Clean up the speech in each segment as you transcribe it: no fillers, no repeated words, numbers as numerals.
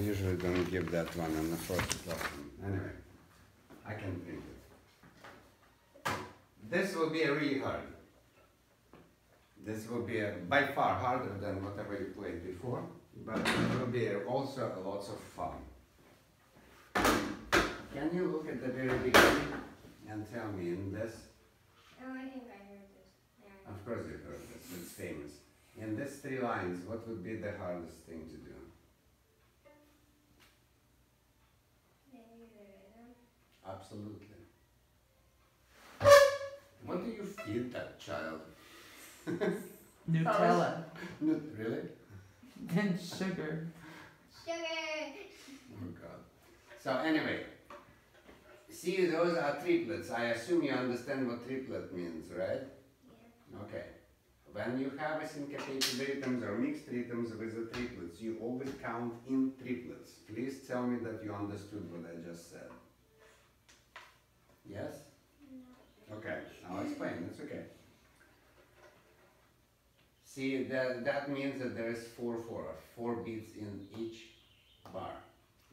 usually don't give that one on the first lesson. Anyway, I can print it. This will be really hard. This will be by far harder than whatever you played before, but it will be also lots of fun. Can you look at the very beginning and tell me in this? Oh, I think I heard this. Yeah. Of course you heard this, it's famous. In these 3 lines, what would be the hardest thing to do? Maybe the rhythm. Absolutely. What do you feed that child? Nutella. Not really? Then sugar. Sugar! Oh God. So anyway, see, those are triplets. I assume you understand what triplet means, right? Yeah. Okay. When you have a syncopated rhythms or mixed rhythms with the triplets, you always count in triplets. Please tell me that you understood what I just said. Yes? No. Okay, I'll explain, it's okay. See, that means that there is 4 beats in each bar.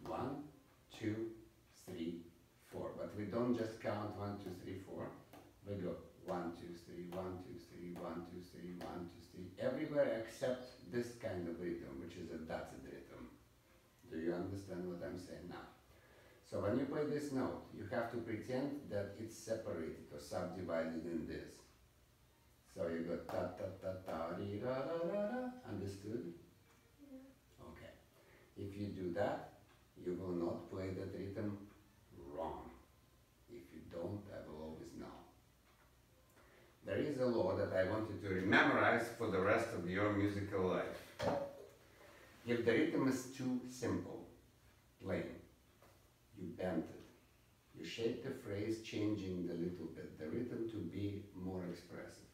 1, 2, 3, 4. But we don't just count 1, 2, 3, 4. We go 1, 2, 3, 1, 2, 3, 1, 2, 3, 1, 2, 3. Everywhere except this kind of rhythm, which is a dotted rhythm. Do you understand what I'm saying now? So when you play this note, you have to pretend that it's separated or subdivided in this. So you go ta ta ta ta ri ra ra ra ra. Understood? Yeah. Okay. If you do that, you will not play that rhythm wrong. If you don't, I will always know. There is a law that I want you to memorize for the rest of your musical life. If the rhythm is too simple, plain, you bend it. You shape the phrase, changing the little bit, the rhythm to be more expressive.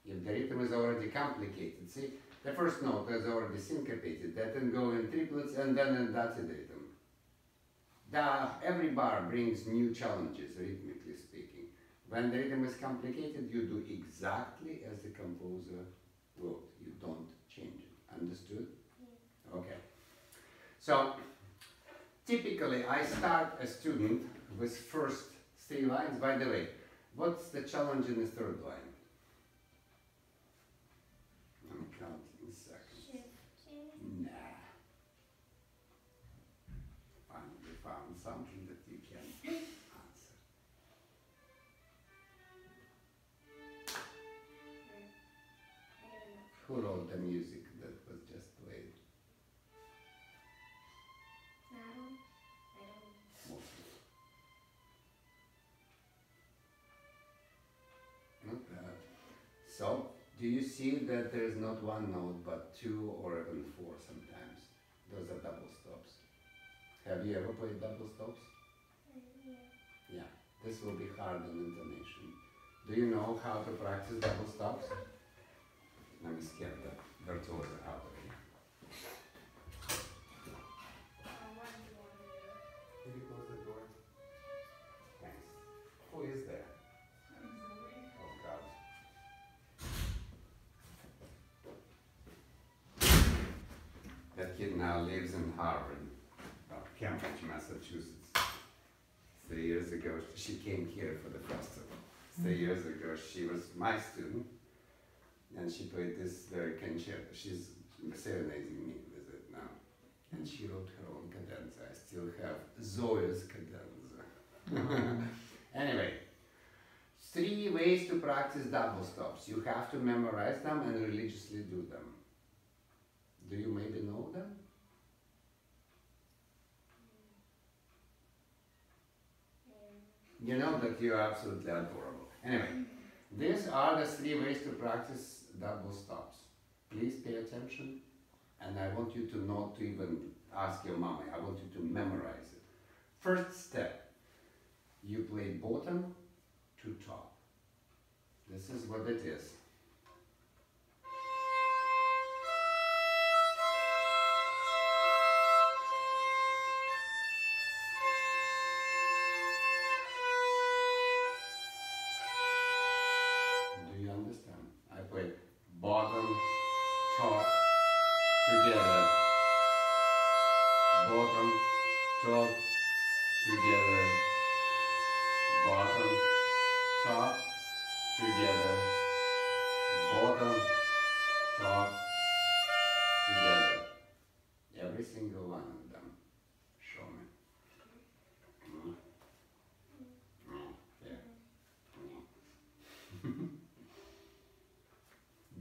If the rhythm is already complicated, see, the first note is already syncopated, that then go in triplets and then in dotted rhythm. Every bar brings new challenges, rhythmically speaking. When the rhythm is complicated, you do exactly as the composer wrote. You don't change it. Understood? Yeah. Okay. So, typically I start a student with first 3 lines. By the way, what's the challenge in the 3rd line? I'm counting seconds. Shifting. Nah. Finally found something that you can answer. I don't know. Who wrote the music that was just played? Adam? I don't know. Mostly. Not bad. So, do you see that there is not 1 note but 2 or even 4 sometimes? Those are double stops. Have you ever played double stops? Yeah. Yeah, this will be hard on intonation. Do you know how to practice double stops? Let me get the virtuoso out of here. What do you want to do? Can you close the door? Thanks. Who is there? Oh God. That kid now lives in Harvard, Cambridge, Massachusetts. 3 years ago, she came here for the festival. 3 years ago, she was my student, and she played this very concerto. She's serenading me with it now. And she wrote her own cadenza. I still have Zoya's cadenza. Anyway, 3 ways to practice double stops. You have to memorize them and religiously do them. Do you maybe know them? You know that you are absolutely adorable. Anyway, these are the 3 ways to practice double stops. Please pay attention, and I want you to not to even ask your mommy. I want you to memorize it. First step, you play bottom to top. This is what it is. Do you understand? I play bottom, top, together. bottom, top, together, bottom, top, together, bottom, top, together. Every single one of them. Show me. Yeah.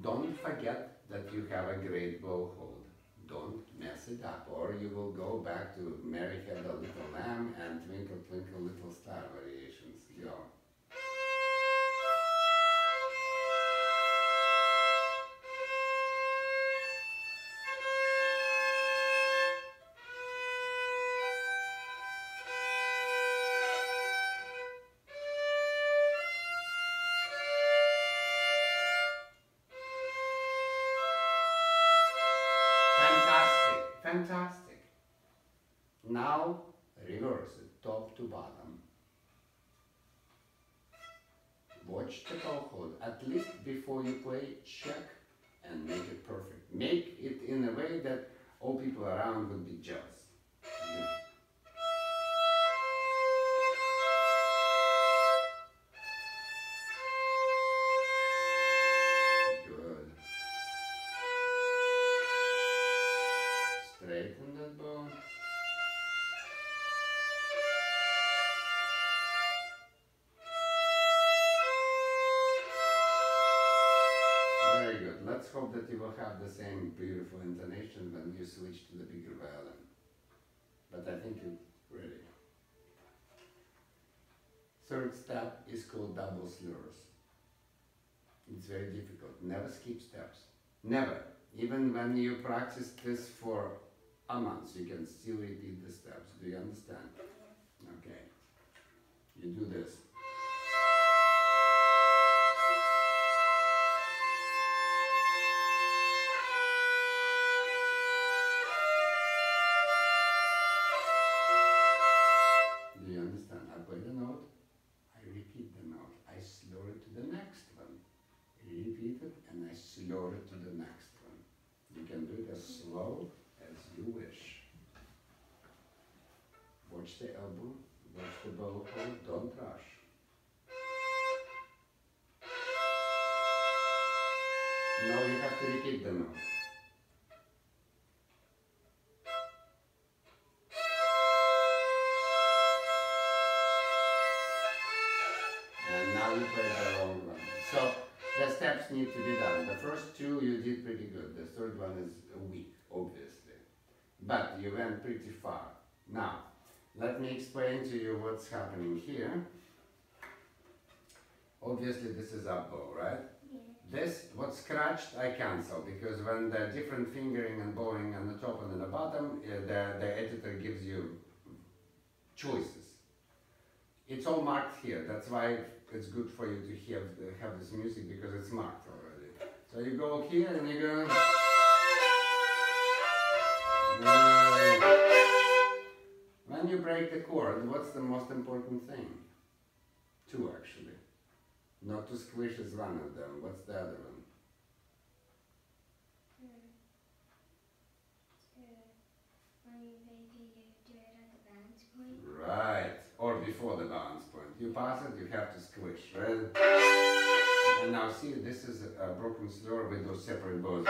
Don't forget that you have a great bow hold. Don't mess it up, or you will go back to Mary Had a Little Lamb and Twinkle Twinkle Little Star variations. Go. Fantastic, fantastic. Now reverse it, top to bottom. Watch the bow hold. At least before you play, check and make it perfect. Make it in a way that all people around would be jealous. Good. Straighten that bow. Very good. Let's hope that you will have the same beautiful intonation when you switch to the bigger violin. But I think you're ready. Third step is called double slurs. It's very difficult. Never skip steps. Never. Even when you practice this for a month, you can still repeat the steps. Do you understand? Okay. You do this. Do you understand? I play the note, I repeat the note, I slow it to the next one. Repeat it and I slow it to the next one. You can do it as slow as you wish. Watch the elbow, watch the bow hold, don't rush. Now you have to repeat the note. And now you play the wrong one. So the steps need to be done. The first two you did pretty good. The third one is weak, obviously. But you went pretty far. Now, let me explain to you what's happening here. Obviously this is up bow, right? Yeah. This, what's scratched, I cancel, because when the different fingering and bowing on the top and on the bottom, the editor gives you choices. It's all marked here, that's why it's good for you to have this music, because it's marked already. So you go here and you go... When you break the chord, what's the most important thing? Two, actually. Not to squish is one of them. What's the other one? Maybe you do it at the balance point. Right. Or before the balance point. You pass it, you have to squish, right? And now see, this is a broken slur with those separate bows.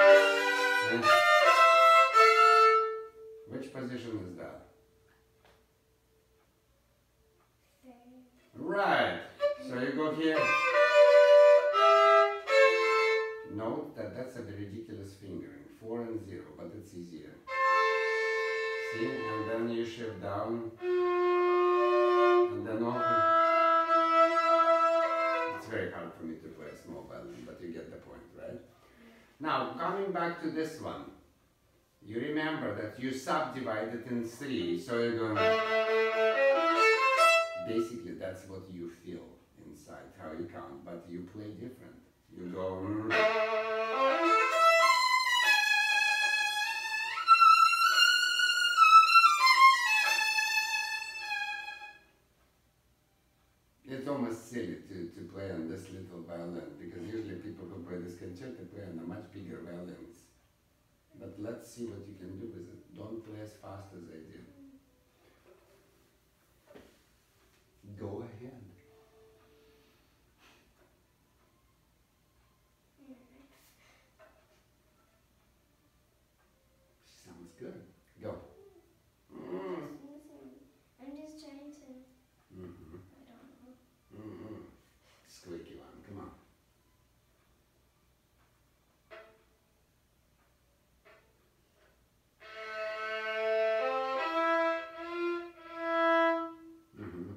And which position is that? Right. So you go here. Note that that's a ridiculous fingering. 4 and 0, but it's easier. See? And then you shift down. And then open. It's very hard for me to play a small violin, but you get the point, right? Now, coming back to this one. You remember that you subdivide it in 3, so you're going... Basically, that's what you feel inside, how you count, but you play different. You go... It's almost silly to play on this little violin, because usually people who play this concerto play on the much bigger violins. But let's see what you can do with it. Don't play as fast as I did. Go ahead. Sounds good. Go. I'm just trying to. Mm-hmm. I don't know. Mm-hmm. Squeaky one. Come on. Mm-hmm.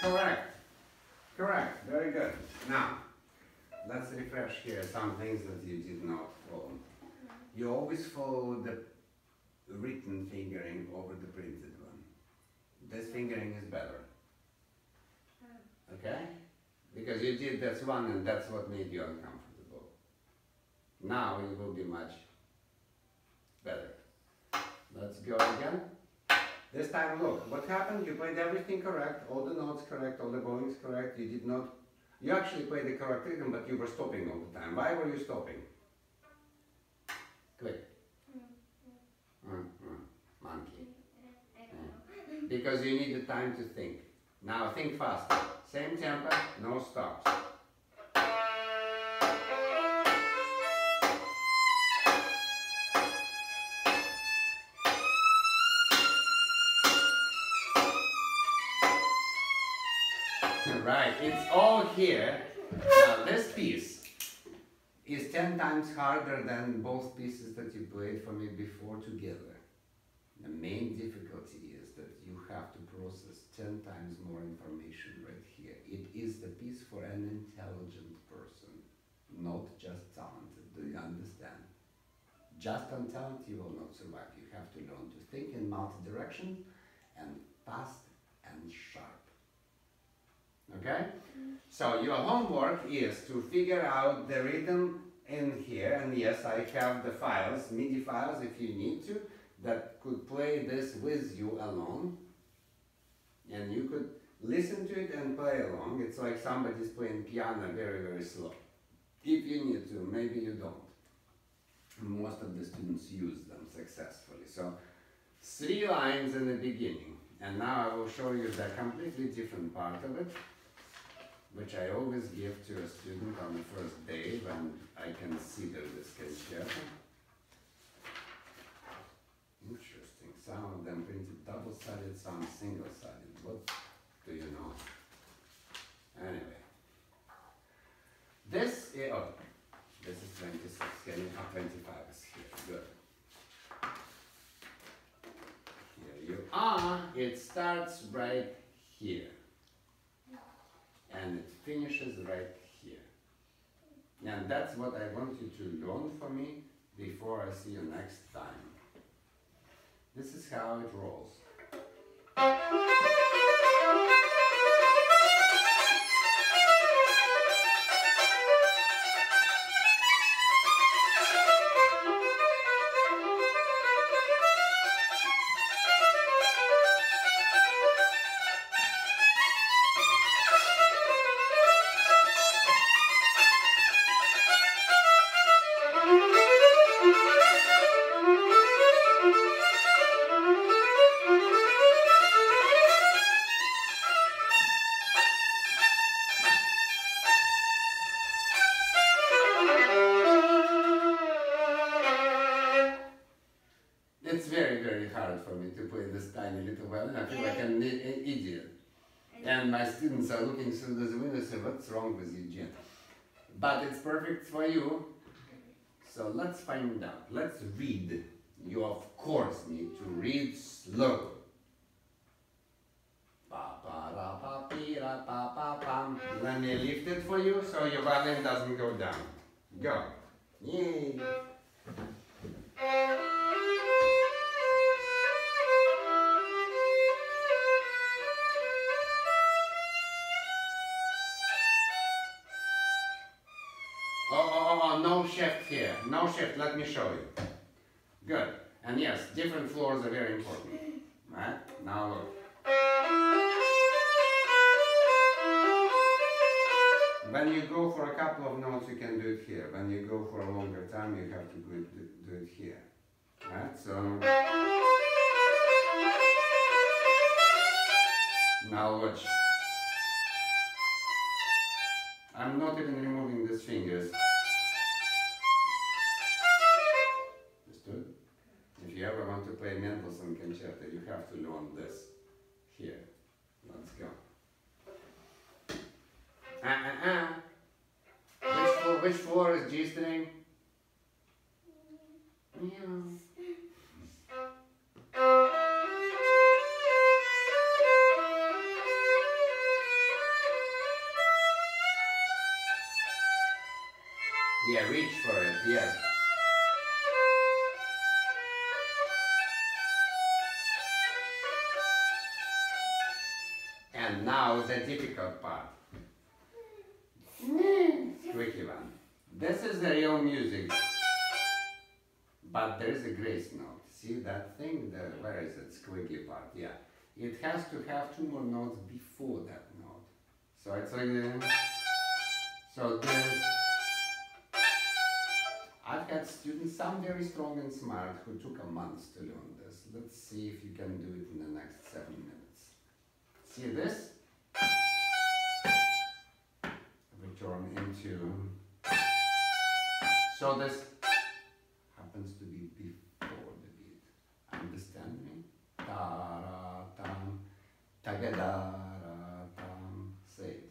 Correct. Correct. Very good. Now, let's refresh here some things that you did not follow. You always follow the written fingering over the printed one. This fingering is better. Okay? Because you did that one and that's what made you uncomfortable. Now it will be much better. Let's go again. This time look, what happened? You played everything correct, all the notes correct, all the bowings correct. You did not, you actually played the correct rhythm, but you were stopping all the time. Why were you stopping? Quick. Monkey. I don't know. Because you need the time to think. Now think faster. Same tempo, no stops. Right, it's all here. Now this piece is 10 times harder than both pieces that you played for me before together. The main difficulty is that you have to process 10 times more information right here. It is the piece for an intelligent person, not just talented. Do you understand? Just on talent you will not survive. You have to learn to think in multi-direction and fast and sharp. Okay? So your homework is to figure out the rhythm in here, and yes, I have the files, MIDI files if you need to, that could play this with you alone, and you could listen to it and play along. It's like somebody's playing piano very, very slow. If you need to, maybe you don't. Most of the students use them successfully. So 3 lines in the beginning, and now I will show you the completely different part of it, which I always give to a student on the first day when I consider this concerto. Interesting. Some of them printed double-sided, some single-sided. What do you know? Anyway. This is, oh, this is 26. Can you have 25 is here? Good. Here you are. It starts right here. And it finishes right here. And that's what I want you to learn for me before I see you next time. This is how it rolls. It's very, very hard for me to play this tiny little violin. I feel like an idiot. And my students are looking through the window and say, what's wrong with you, Jen? But it's perfect for you. So let's find out. Let's read. You of course need to read slow. Pa pa ra pa pi ra pa pa pam. Let me lift it for you so your violin doesn't go down. Go. Yay. No shift here. No shift. Let me show you. Good. And yes, different floors are very important. Right? Now look. When you go for a couple of notes, you can do it here. When you go for a longer time, you have to do it here. Right? So now watch. I'm not even removing these fingers. Understood? If you ever want to play Mendelssohn concerto, you have to learn this here. Let's go. Which floor is G string? Yeah, reach for it, yes. And now the difficult part. Tricky one. This is the real music, but there is a grace note. See that thing? Where is it? Squeaky part. Yeah. It has to have two more notes before that note. So it's like this. So this. I've had students, some very strong and smart, who took a month to learn this. Let's see if you can do it in the next 7 minutes. See this? Return into. So this happens to be before the beat. Understand me? Ta-ra-tam, tagadara-tam. Say it.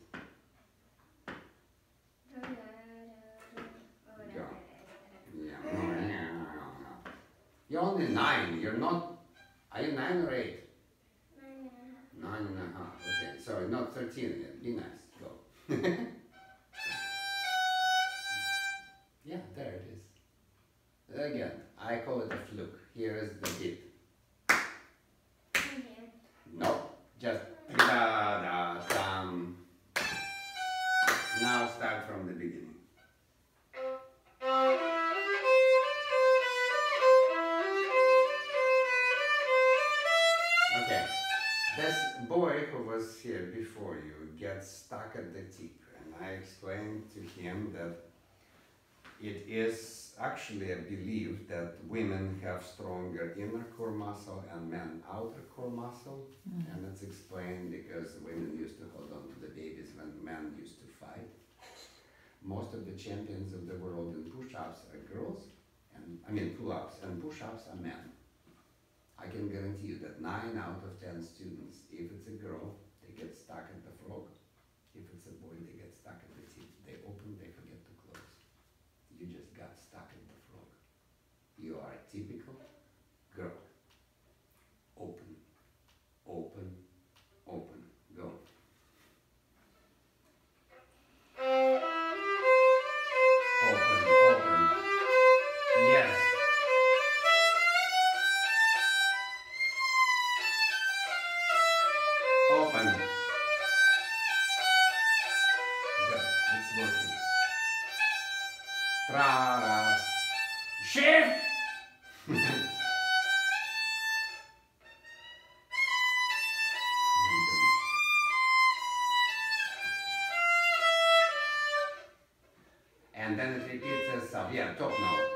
Go. Yeah. You're only 9. You're not. Are you 9 or 8? 9 and a half. Okay. Sorry, not 13 yet. Be nice. Go. Yeah, there it is. Again, I call it a fluke. Here is the beat. No, just da-da-dam. Now start from the beginning. Okay, this boy who was here before you gets stuck at the tip, and I explained to him that it is actually a belief that women have stronger inner core muscle and men outer core muscle. And it's explained because women used to hold on to the babies when men used to fight. Most of the champions of the world in push-ups are girls, and pull-ups, and push-ups are men. I can guarantee you that 9 out of 10 students, if it's a girl, they get stuck at the frog. If it's a boy, they get stuck at the tip. They open, they forget to close. You just got stuck in the frog. You are a typical girl. Open, open, open. Go. Open, open. Yes. Open. Good. It's working. Tra-ra. Shift! And then it repeats itself. Yeah, top note.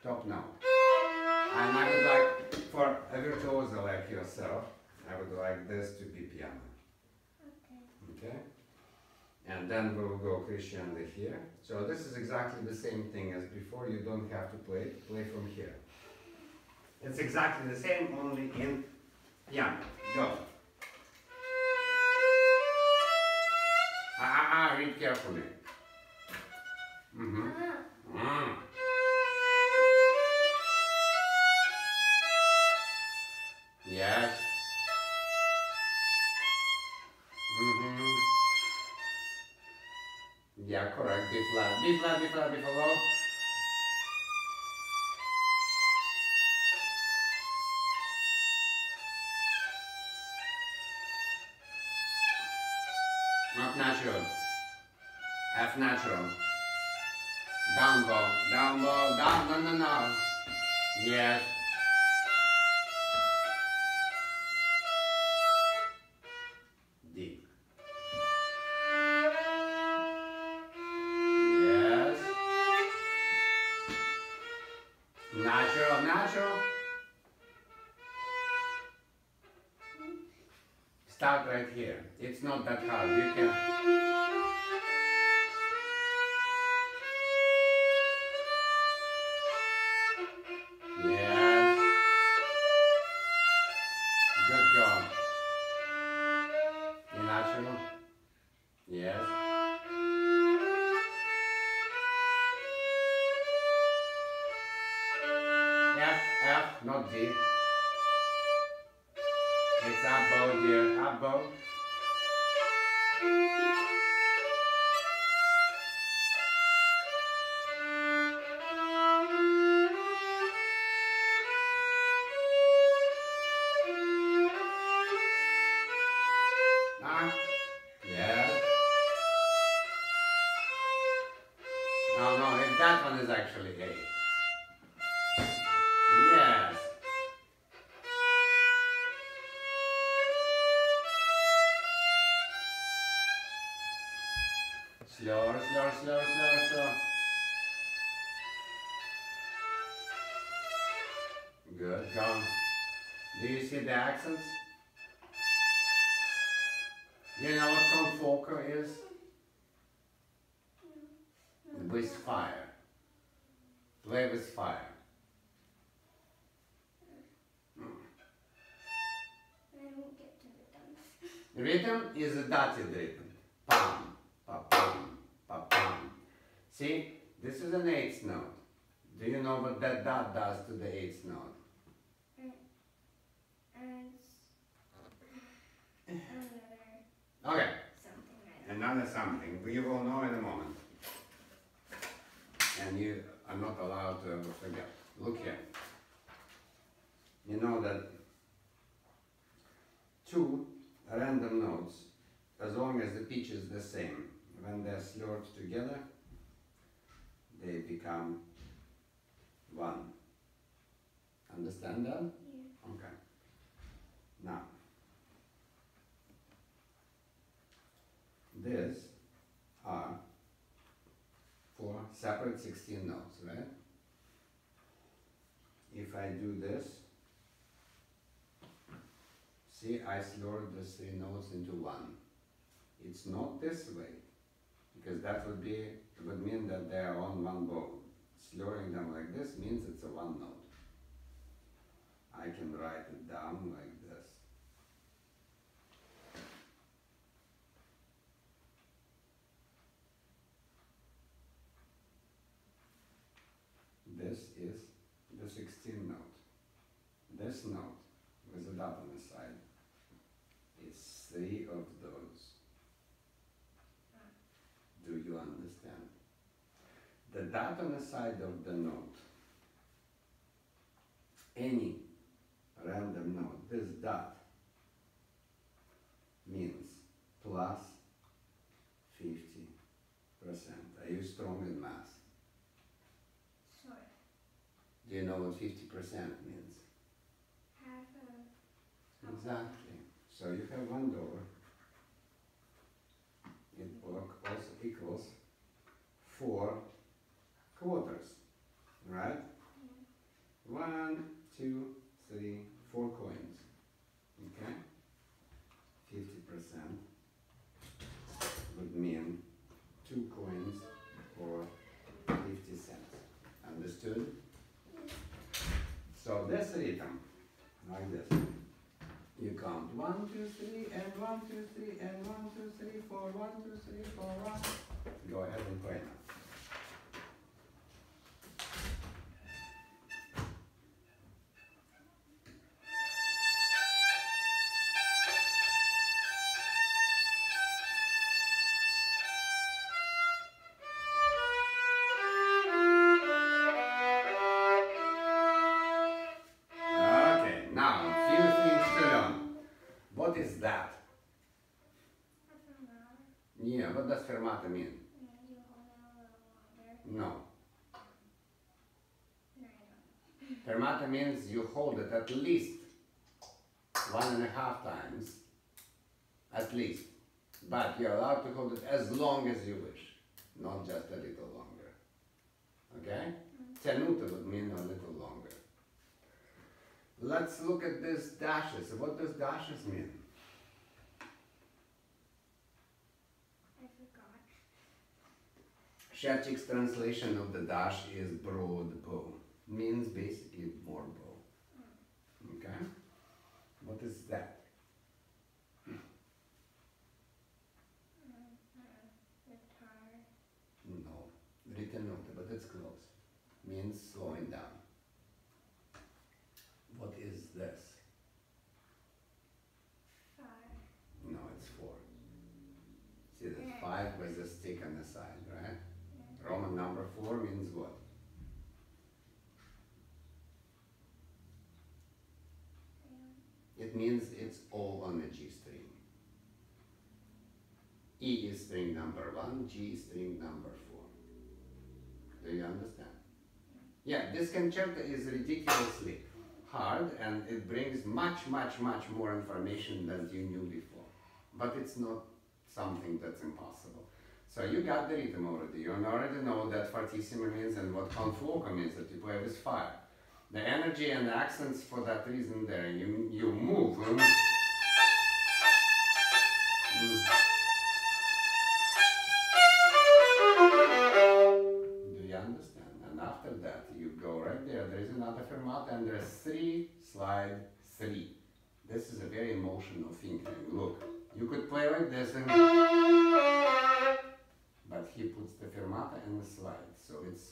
Top note. And I would like, for a virtuoso like yourself, I would like this to be piano. Okay? And then we'll go crescendo here. So this is exactly the same thing as before. You don't have to play from here. It's exactly the same, only in piano. Go. Read carefully. Yes. Yeah, correct. B flat, B flat, B flat, B flat low. Not natural. F natural. Down bow, down bow, down, no, no, no. Yes. D. Yes. Natural, natural. Start right here. It's not that hard. You can. Yes. Good job. Natural. Yes. F, F, not D. It's up bow, dear. Up bow. Ah. Yes. No, no, that one is actually A. Yes. Slower, slower, slower, slower, slower. Good, go. Do you see the accents? You know what confocal is? With fire. Play with fire. I won't get to the dance. Rhythm is a dotted rhythm. Pam, pa pam, pa pam. See, this is an eighth note. Do you know what that dot does to the eighth note? And another Okay, something I don't another something. We will know in a moment. And you are not allowed to ever forget. Look here. You know that two random notes, as long as the pitch is the same, when they're slurred together, they become one. Understand that? Yeah. Okay. Now, these are four separate 16 notes, right? If I do this, see, I slurred the three notes into one. It's not this way, because that would mean that they are on one bow. Slurring them like this means it's a one note. I can write it down like this. This is the 16th note. This note with a dot on the side is three of those. Do you understand? The dot on the side of the note, any random note, this dot means plus 50%. Are you strong in math? Sort. Do you know what 50% means? Half of Exactly. So you have one door. It also equals 4 quarters, right? yeah. 1, 2, 3, 4 coins. Okay? 50% would mean 2 coins or 50 cents. Understood? So this rhythm, like this. You count 1, 2, 3, and 1, 2, 3, and 1, 2, 3, 4, 1, 2, 3, 4, 1. Go ahead and play now. Okay, now a few things to learn. What is that? Half an hour. Yeah, what does fermata mean? And you hold it a little longer. No. Fermata means you hold it at least 1.5 times, at least. But you're allowed to hold it as long as you wish, not just a little longer. Okay? Tenuta would mean a little longer. Let's look at these dashes. What does dashes mean? I forgot. Shevchik's translation of the dash is broad bow. Means basically more bow. Okay? What is that? Guitar. No. Ritenuta, but it's close. Means slowing down. What is this? 5. No, it's 4. See the 5 with the stick on the side, right? Roman number 4 means what? It means it's all on the G string. E is string number 1, G is string number 4. Do you understand? Yeah, this concerto is ridiculously hard and it brings much more information than you knew before. But it's not something that's impossible. So you got the rhythm already. You already know that fortissimo means and what con fuoco means, that you play with fire. The energy and the accents for that reason there. You move. Do you understand? And after that you go right there. There is another fermata and there's 3 slide 3. This is a very emotional thing. Look, you could play like this and but he puts the fermata and the slide. So it's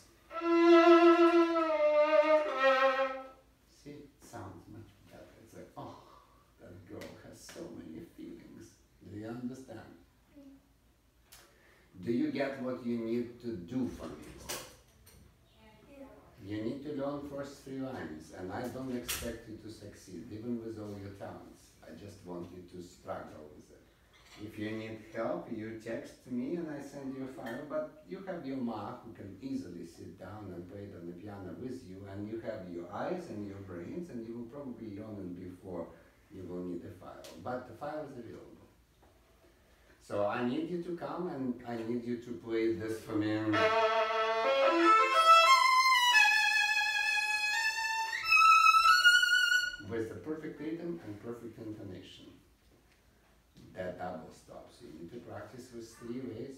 see, it sounds much better. It's like, oh, that girl has so many feelings. Do you understand? Do you get what you need to do for me? You need to learn first 3 lines, and I don't expect you to succeed, even with all your talents. I just want you to struggle with it. If you need help, you text me and I send you a file, but you have your ma who can easily sit down and play it on the piano with you, and you have your eyes and your brains, and you will probably learn it before you will need a file. But the file is available. So I need you to come and I need you to play this for me. With the perfect rhythm and perfect intonation. That double stops. You need to practice with 3 ways,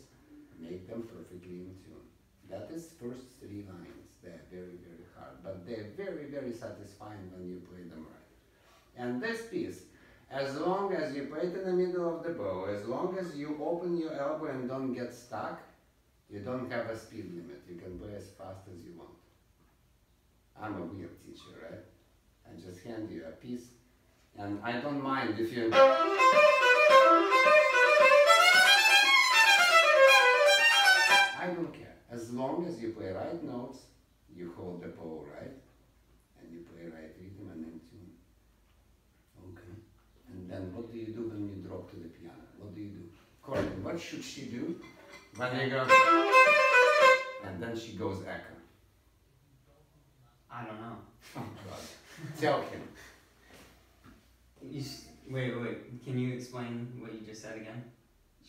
make them perfectly in tune. That is first 3 lines. They're very hard, but they're very satisfying when you play them right. And this piece, as long as you play it in the middle of the bow, as long as you open your elbow and don't get stuck, you don't have a speed limit. You can play as fast as you want. I'm a weird teacher, right? I just hand you a piece, and I don't mind if you... I don't care. As long as you play right notes, you hold the bow right, and you play right rhythm and in tune. Okay. And then what do you do when you drop to the piano? What do you do? Courtney, what should she do when you go... And then she goes echo. I don't know. Oh God. Tell him. Wait. Can you explain what you just said again?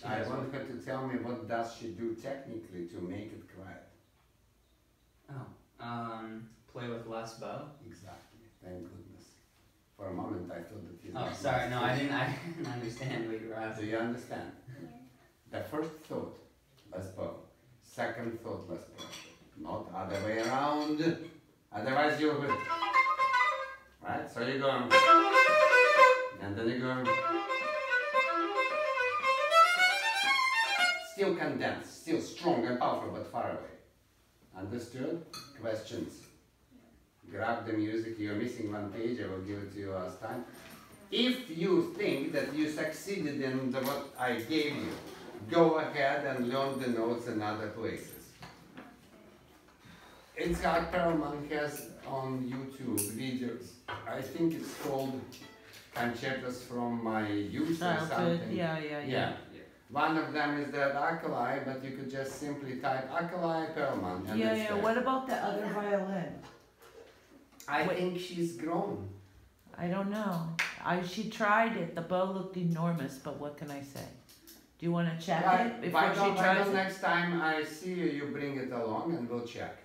I want her to tell me what does she do technically to make it quiet. Play with less bow. Exactly. Thank goodness. For a moment I thought that you... Oh, sorry. No, I didn't understand what you were Do asking. you understand? Yeah. The first thought, less bow. Second thought, less pressure. Not other way around. Otherwise you'll... Right? So you go... And then you go... Still condensed, still strong and powerful, but far away. Understood? Questions? Grab the music, you're missing one page, I will give it to you last time. If you think that you succeeded in what I gave you, go ahead and learn the notes in other places. Itzhak Perlman has on YouTube videos, I think it's called Concertos from My Youth or Childhood, something. yeah. One of them is that Akalai, but you could just simply type Akalai Perlman. And it's there. What about the other violin? I Wait. think she's grown. I don't know. She tried it. The bow looked enormous, but what can I say? Do you want to check it before Why she don't tries it? next time I see you, you bring it along and we'll check.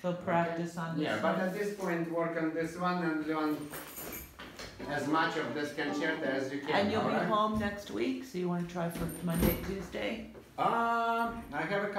So practice on this Yeah, but one. at this point, work on this one and learn as much of this concerto as you can. And you'll be alright? home next week, so you want to try for Monday, Tuesday? I have a